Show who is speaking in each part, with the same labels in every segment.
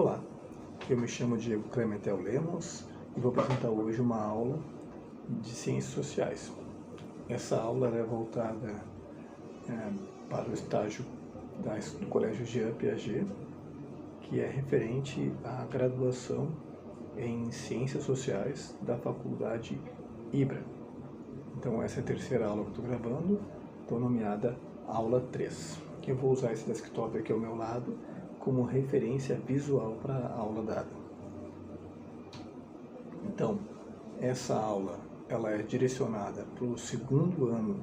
Speaker 1: Olá, eu me chamo Diego Clementel Lemos e vou apresentar hoje uma aula de Ciências Sociais. Essa aula é voltada para o estágio do Colégio Jean Piaget, que é referente à graduação em Ciências Sociais da Faculdade IBRA. Então essa é a terceira aula que eu estou gravando, estou nomeada Aula 3. Eu vou usar esse desktop aqui ao meu lado como referência visual para a aula dada. Então, essa aula ela é direcionada para o segundo ano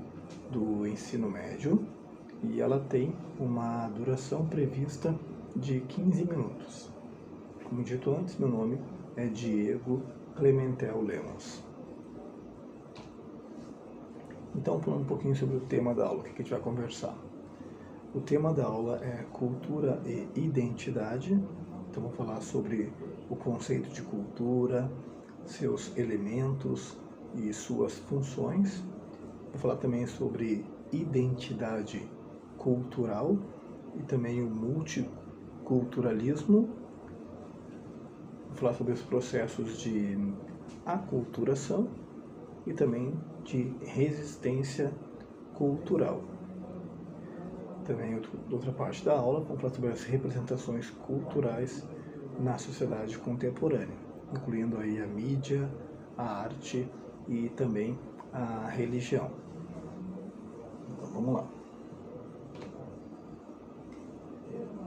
Speaker 1: do ensino médio e ela tem uma duração prevista de 15 minutos. Como dito antes, meu nome é Diego Clementel Lemos. Então, falando um pouquinho sobre o tema da aula, o que a gente vai conversar. O tema da aula é cultura e identidade. Então, vou falar sobre o conceito de cultura, seus elementos e suas funções. Vou falar também sobre identidade cultural e também o multiculturalismo. Vou falar sobre os processos de aculturação e também de resistência cultural. Também, outra parte da aula, vamos falar sobre as representações culturais na sociedade contemporânea, incluindo aí a mídia, a arte e também a religião. Então, vamos lá.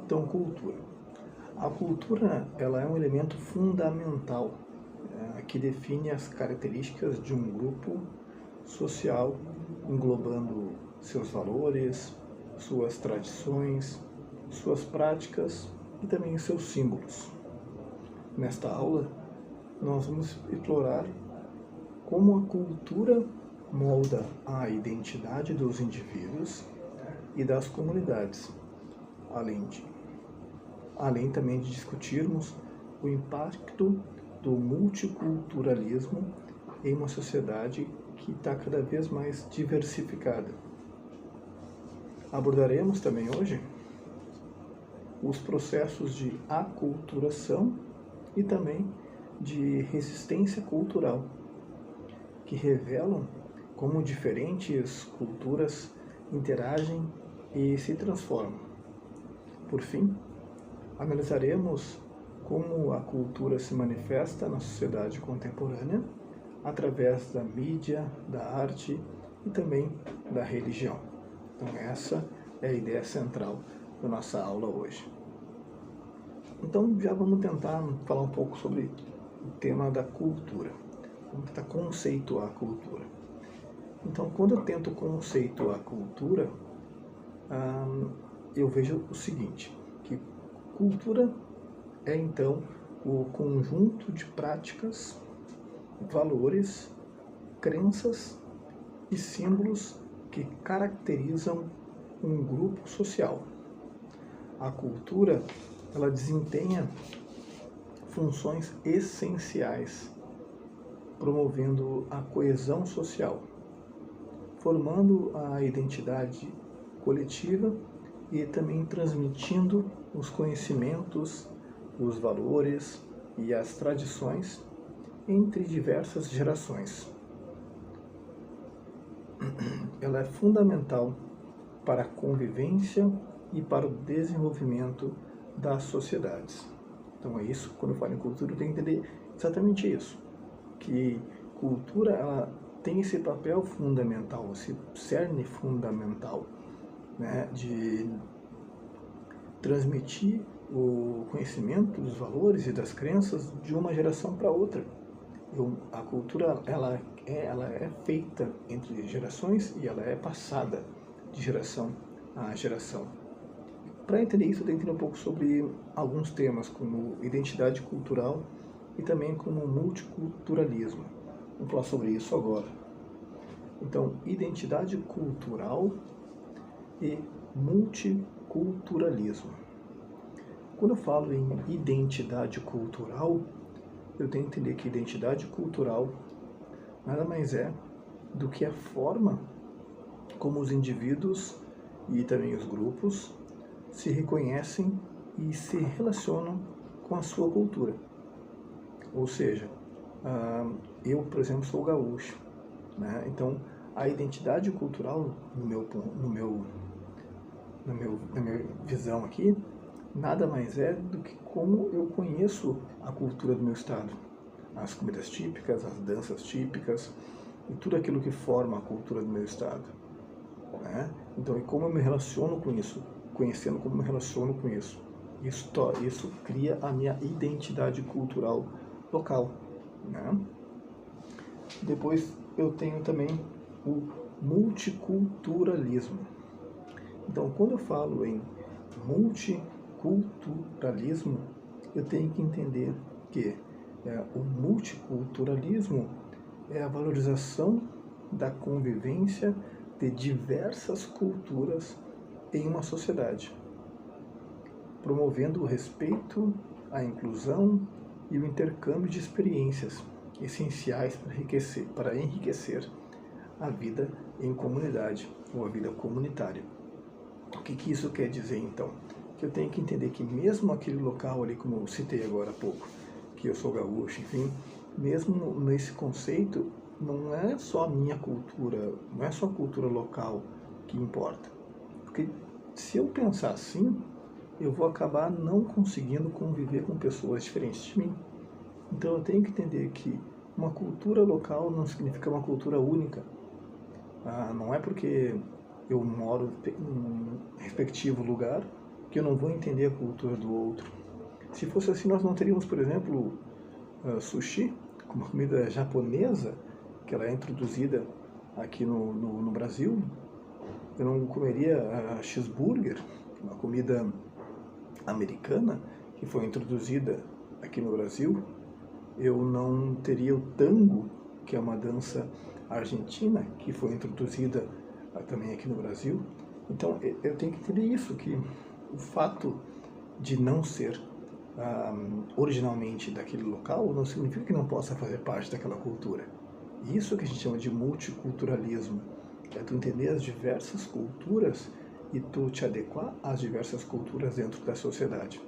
Speaker 1: Então, cultura. A cultura ela é um elemento fundamental que define as características de um grupo social, englobando seus valores, suas tradições, suas práticas e também seus símbolos. Nesta aula, nós vamos explorar como a cultura molda a identidade dos indivíduos e das comunidades, além também de discutirmos o impacto do multiculturalismo em uma sociedade que está cada vez mais diversificada. Abordaremos também hoje os processos de aculturação e também de resistência cultural, que revelam como diferentes culturas interagem e se transformam. Por fim, analisaremos como a cultura se manifesta na sociedade contemporânea através da mídia, da arte e também da religião. Então essa é a ideia central da nossa aula hoje. Então já vamos tentar falar um pouco sobre o tema da cultura. Vamos tentar conceituar a cultura. Então quando eu tento conceituar a cultura, eu vejo o seguinte, que cultura é então o conjunto de práticas, valores, crenças e símbolos que caracterizam um grupo social. A cultura, ela desempenha funções essenciais, promovendo a coesão social, formando a identidade coletiva e também transmitindo os conhecimentos, os valores e as tradições entre diversas gerações. Ela é fundamental para a convivência e para o desenvolvimento das sociedades. Então é isso, quando eu falo em cultura, eu tenho que entender exatamente isso, que cultura ela tem esse papel fundamental, esse cerne fundamental, né, de transmitir o conhecimento dos valores e das crenças de uma geração para outra. A cultura ela é feita entre gerações e ela é passada de geração a geração. Para entender isso, eu tenho que entender um pouco sobre alguns temas, como identidade cultural e também como multiculturalismo. Vamos falar sobre isso agora. Então, identidade cultural e multiculturalismo. Quando eu falo em identidade cultural, eu tenho que entender que identidade cultural nada mais é do que a forma como os indivíduos e também os grupos se reconhecem e se relacionam com a sua cultura. Ou seja, eu, por exemplo, sou gaúcho, né? Então, a identidade cultural, na minha visão aqui, nada mais é do que como eu conheço a cultura do meu estado. As comidas típicas, as danças típicas e tudo aquilo que forma a cultura do meu estado, né? Então, e como eu me relaciono com isso, conhecendo como eu me relaciono com isso, isso cria a minha identidade cultural local, né? Depois eu tenho também o multiculturalismo. Então, quando eu falo em multiculturalismo, eu tenho que entender que o multiculturalismo é a valorização da convivência de diversas culturas em uma sociedade, promovendo o respeito, a inclusão e o intercâmbio de experiências essenciais para enriquecer a vida em comunidade ou a vida comunitária. O que isso quer dizer, então? Que eu tenho que entender que mesmo aquele local ali, como eu citei agora há pouco, que eu sou gaúcho, enfim, mesmo nesse conceito, não é só a minha cultura, não é só a cultura local que importa. Porque se eu pensar assim, eu vou acabar não conseguindo conviver com pessoas diferentes de mim. Então eu tenho que entender que uma cultura local não significa uma cultura única. Não é porque eu moro em um respectivo lugar que eu não vou entender a cultura do outro. Se fosse assim, nós não teríamos, por exemplo, sushi, como comida japonesa, que ela é introduzida aqui no Brasil. Eu não comeria cheeseburger, uma comida americana que foi introduzida aqui no Brasil. Eu não teria o tango, que é uma dança argentina, que foi introduzida também aqui no Brasil. Então, eu tenho que entender isso, que o fato de não ser originalmente daquele local não significa que não possa fazer parte daquela cultura. Isso que a gente chama de multiculturalismo, é tu entender as diversas culturas e tu te adequar às diversas culturas dentro da sociedade.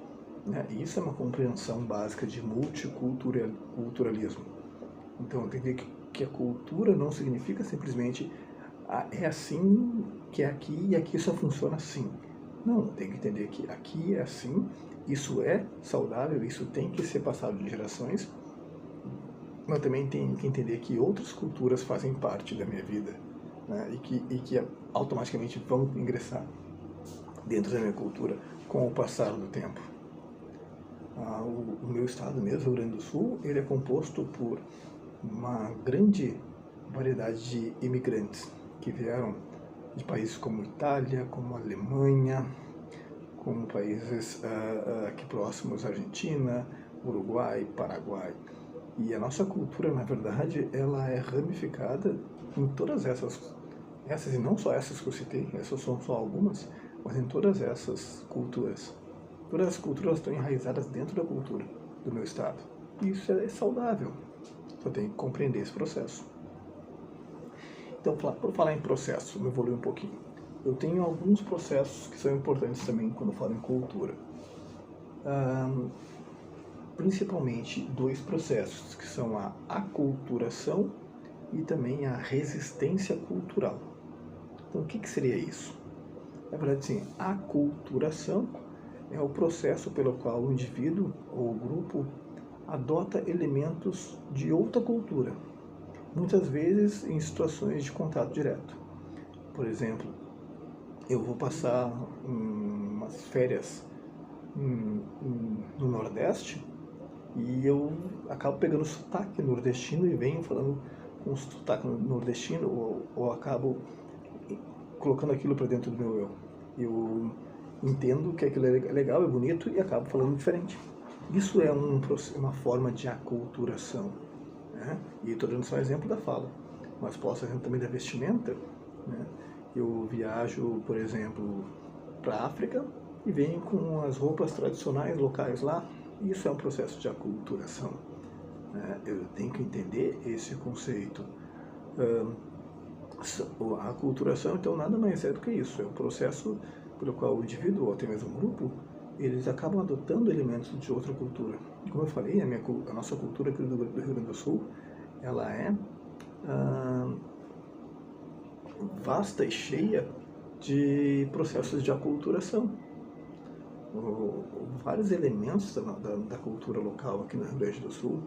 Speaker 1: Né? E isso é uma compreensão básica de multiculturalismo. Então, entender que a cultura não significa simplesmente é assim, que é aqui e aqui só funciona assim. Não, tem que entender que aqui é assim, isso é saudável, isso tem que ser passado de gerações, mas também tem que entender que outras culturas fazem parte da minha vida, né? e que automaticamente vão ingressar dentro da minha cultura com o passar do tempo. O meu estado mesmo, Rio Grande do Sul, ele é composto por uma grande variedade de imigrantes que vieram de países como Itália, como Alemanha, como países aqui próximos, Argentina, Uruguai, Paraguai. E a nossa cultura, na verdade, ela é ramificada em todas essas e não só essas que eu citei, essas são só algumas, mas em todas essas culturas. Todas as culturas estão enraizadas dentro da cultura do meu estado. E isso é saudável. Só tem que compreender esse processo. Então, por falar em processo, vou evoluir um pouquinho. Eu tenho alguns processos que são importantes também quando falo em cultura. Principalmente dois processos, que são a aculturação e também a resistência cultural. Então, o que seria isso? Na verdade, sim, a aculturação é o processo pelo qual o indivíduo ou o grupo adota elementos de outra cultura, muitas vezes em situações de contato direto. Por exemplo, eu vou passar umas férias no Nordeste e eu acabo pegando sotaque nordestino e venho falando com sotaque nordestino ou acabo colocando aquilo para dentro do meu eu. Eu entendo que aquilo é legal, é bonito e acabo falando diferente. Isso é uma forma de aculturação, né? E estou dando só um exemplo da fala, mas posso exemplo também da vestimenta, né? Eu viajo, por exemplo, para a África e venho com as roupas tradicionais locais lá. Isso é um processo de aculturação, né? Eu tenho que entender esse conceito. A aculturação, então, nada mais é do que isso. É um processo pelo qual o indivíduo, ou até mesmo o grupo, eles acabam adotando elementos de outra cultura. Como eu falei, a nossa cultura aqui do Rio Grande do Sul, ela é vasta e cheia de processos de aculturação. Vários elementos da cultura local aqui no Rio Grande do Sul,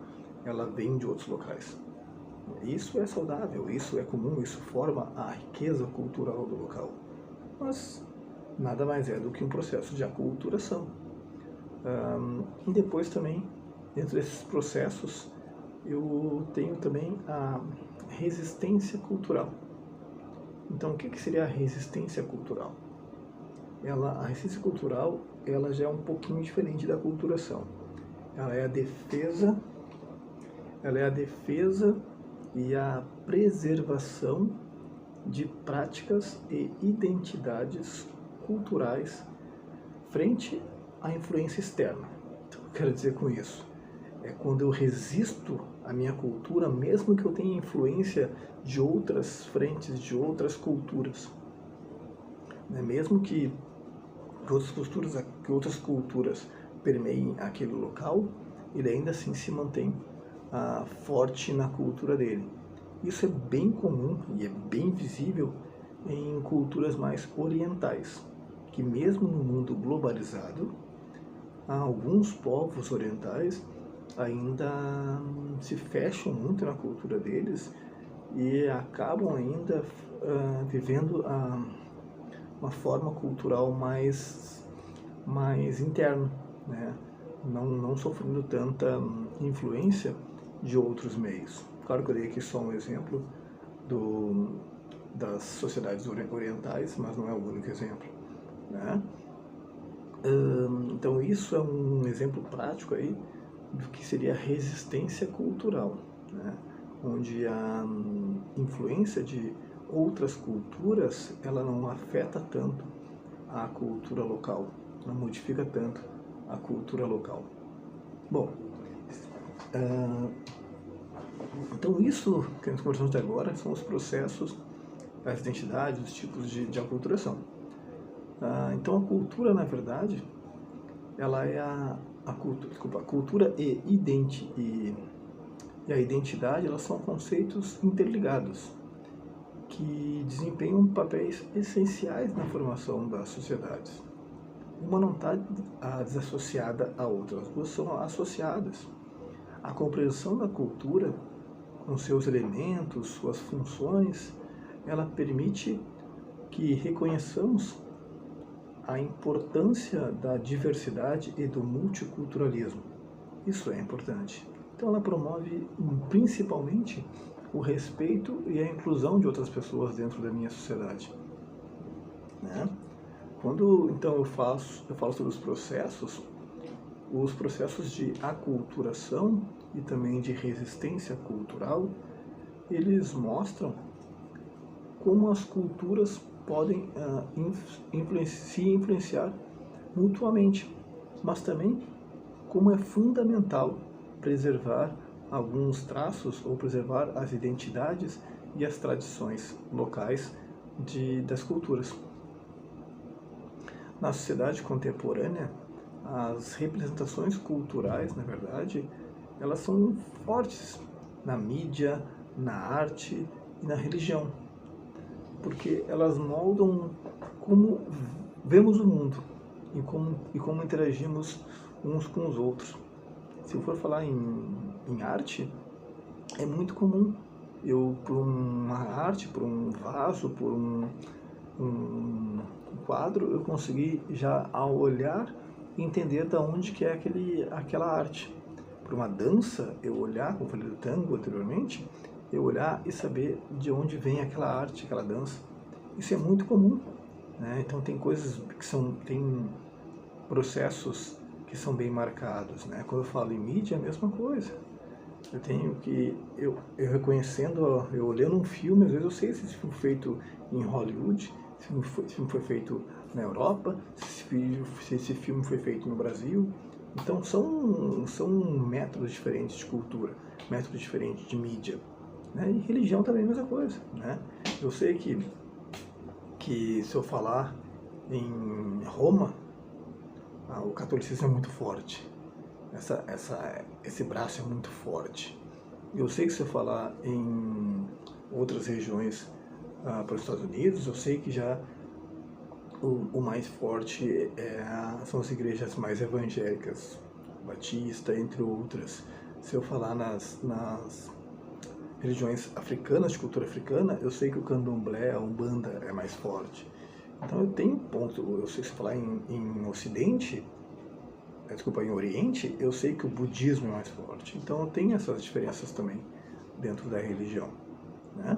Speaker 1: ela vem de outros locais. Isso é saudável, isso é comum, isso forma a riqueza cultural do local. Mas nada mais é do que um processo de aculturação. E depois também, dentro desses processos, eu tenho também a resistência cultural. Então, o que seria a resistência cultural? A resistência cultural, ela já é um pouquinho diferente da aculturação. Ela é a defesa e a preservação de práticas e identidades culturais frente à influência externa. Então, o que eu quero dizer com isso? É quando eu resisto à minha cultura, mesmo que eu tenha influência de outras frentes, de outras culturas. Mesmo que outras culturas permeiem aquele local, ele ainda assim se mantém forte na cultura dele. Isso é bem comum e é bem visível em culturas mais orientais, que mesmo no mundo globalizado, alguns povos orientais ainda se fecham muito na cultura deles e acabam ainda vivendo uma forma cultural mais interna, né? Não sofrendo tanta influência de outros meios. Claro que eu dei aqui só um exemplo das sociedades orientais, mas não é o único exemplo, né? Então isso é um exemplo prático aí do que seria a resistência cultural, né? Onde a influência de outras culturas, ela não afeta tanto a cultura local, não modifica tanto a cultura local. Bom, então isso que nós conversamos até agora são os processos, as identidades, os tipos de aculturação. Então a cultura, na verdade, ela é a cultura e a identidade, elas são conceitos interligados que desempenham papéis essenciais na formação das sociedades. Uma não está desassociada à outra, as duas são associadas. A compreensão da cultura, com seus elementos, suas funções, ela permite que reconheçamos a importância da diversidade e do multiculturalismo. Isso é importante. Então ela promove principalmente o respeito e a inclusão de outras pessoas dentro da minha sociedade, né? Quando então eu falo sobre os processos de aculturação e também de resistência cultural, eles mostram como as culturas podem se influenciar mutuamente, mas também como é fundamental preservar alguns traços ou preservar as identidades e as tradições locais das culturas. Na sociedade contemporânea, as representações culturais, na verdade, elas são fortes na mídia, na arte e na religião, porque elas moldam como vemos o mundo e como interagimos uns com os outros. Se eu for falar em arte, é muito comum eu, por uma arte, por um vaso, por um quadro, eu conseguir já, ao olhar, entender de onde que é aquela arte. Por uma dança, eu olhar, como eu falei do tango anteriormente, eu olhar e saber de onde vem aquela arte, aquela dança. Isso é muito comum, né? Então tem coisas tem processos que são bem marcados, né? Quando eu falo em mídia, é a mesma coisa. Eu tenho que, eu reconhecendo, eu olhando um filme, às vezes eu sei se esse filme foi feito em Hollywood, se esse filme foi feito na Europa, se esse filme foi feito no Brasil. Então são métodos diferentes de cultura, métodos diferentes de mídia, né? E religião também é a mesma coisa, né? Eu sei que se eu falar em Roma, o catolicismo é muito forte, esse braço é muito forte. Eu sei que se eu falar em outras regiões para os Estados Unidos, eu sei que já o mais forte são as igrejas mais evangélicas, Batista, entre outras. Se eu falar nas religiões africanas, de cultura africana, eu sei que o candomblé, a umbanda é mais forte. Então eu tenho ponto, eu sei que se falar em Ocidente, em Oriente, eu sei que o budismo é mais forte. Então eu tenho essas diferenças também dentro da religião, né?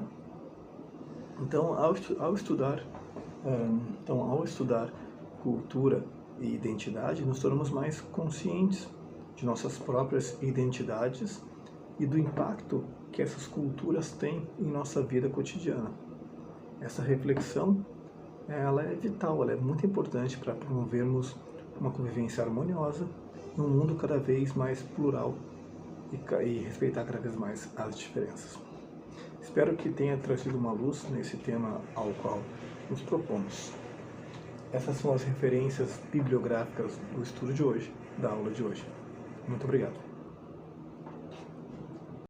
Speaker 1: Então ao estudar cultura e identidade, nos tornamos mais conscientes de nossas próprias identidades e do impacto que essas culturas têm em nossa vida cotidiana. Essa reflexão, ela é vital, ela é muito importante para promovermos uma convivência harmoniosa num mundo cada vez mais plural e respeitar cada vez mais as diferenças. Espero que tenha trazido uma luz nesse tema ao qual nos propomos. Essas são as referências bibliográficas do estudo de hoje, da aula de hoje. Muito obrigado.